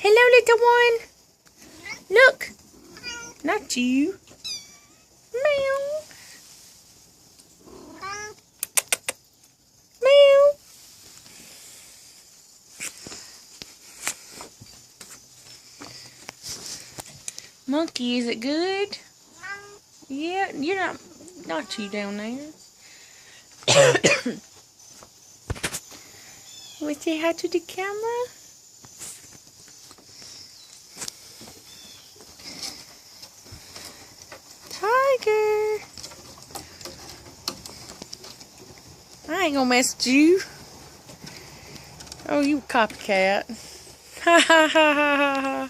Hello, little one. Look. Not you. Meow. Meow. Monkey, is it good? Yeah, you're not you down there. Want to say hi to the camera? Tiger. I ain't gonna mess with you. Oh, you copycat. Ha ha ha ha ha ha.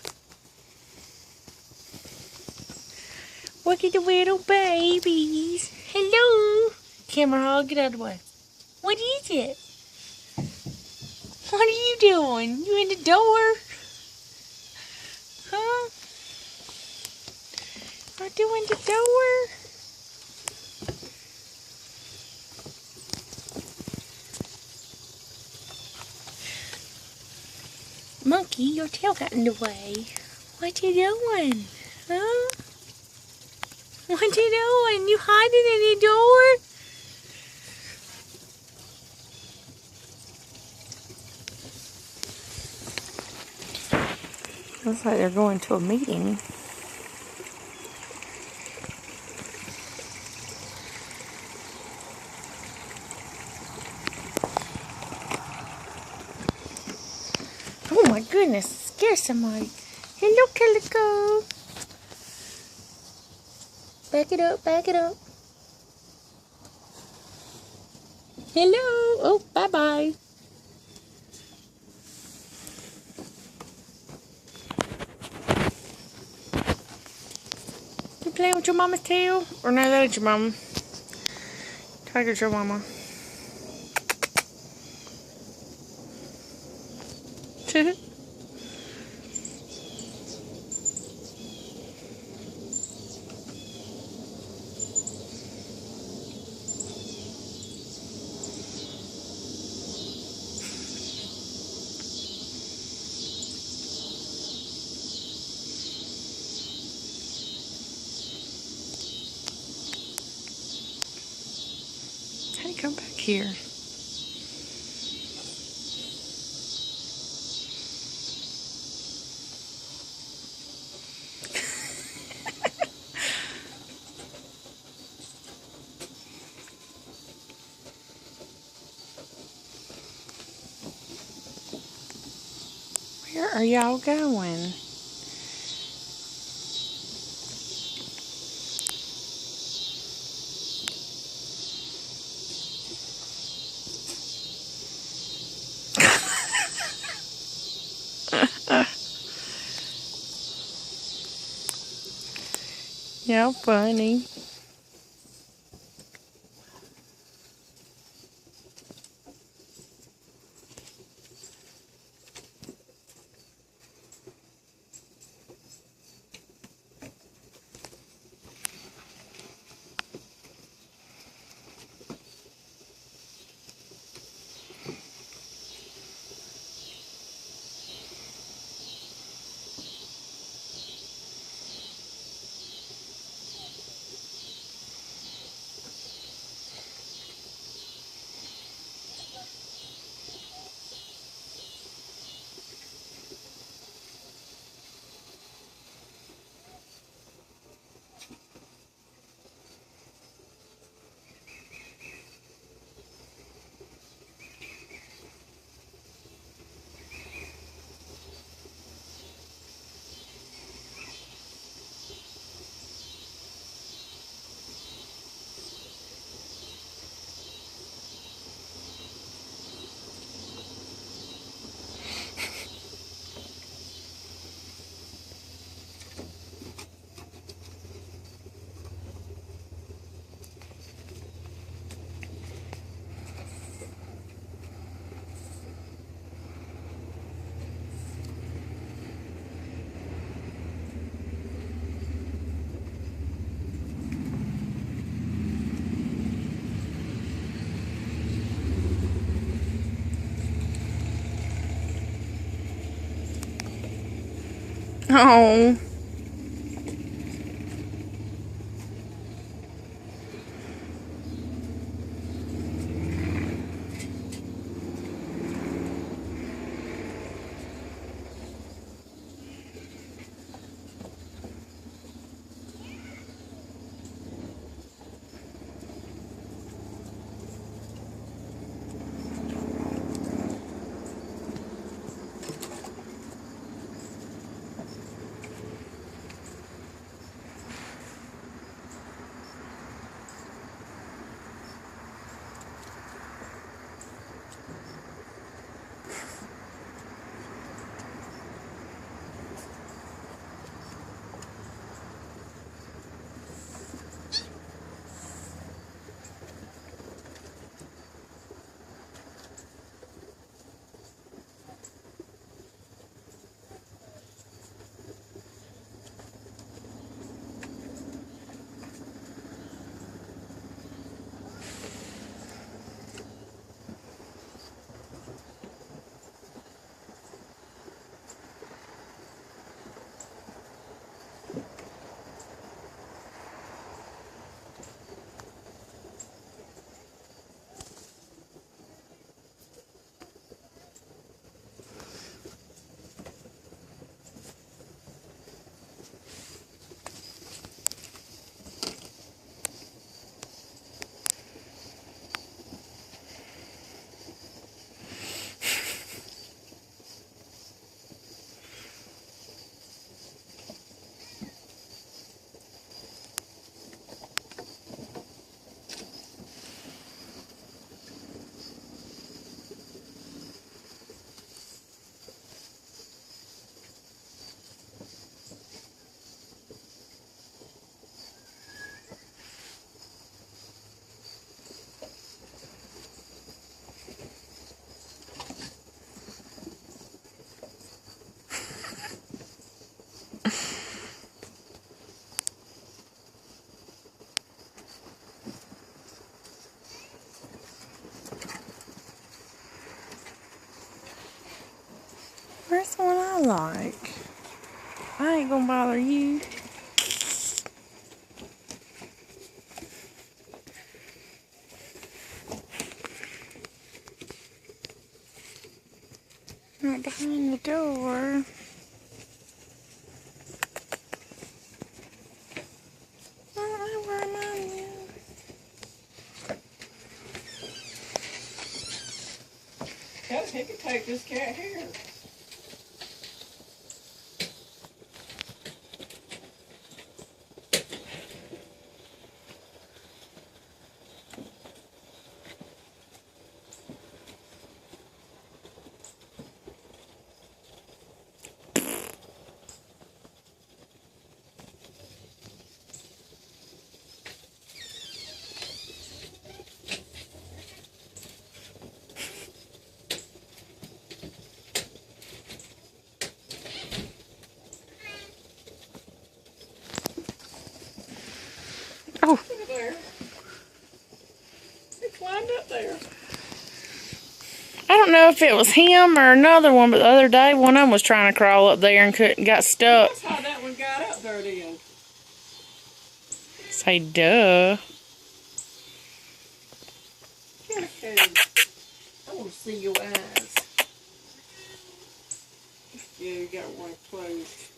Look at the little babies. Hello. Camera hog, get out of the way. What is it? What are you doing? You in the door? Huh? Are you in the door? Monkey, your tail got in the way. What you doing? Huh? What you doing? You hiding in the door? Looks like they're going to a meeting. Oh my goodness, scare somebody. Hello, Calico. Back it up, back it up. Hello. Oh, bye-bye. You playing with your mama's tail? Or no, that ain't your mama. Tiger's your mama. How do you come back here? Where are y'all going? Y'all funny. Oh. Where's the one I like? I ain't gonna bother you. Not behind the door. I don't know where mine is. He could take this cat here. Oh. Look at there. He climbed up there. I don't know if it was him or another one, but the other day one of them was trying to crawl up there and got stuck. That's how that one got up there then. Say duh. Okay. I want to see your eyes. Yeah, you got one closed.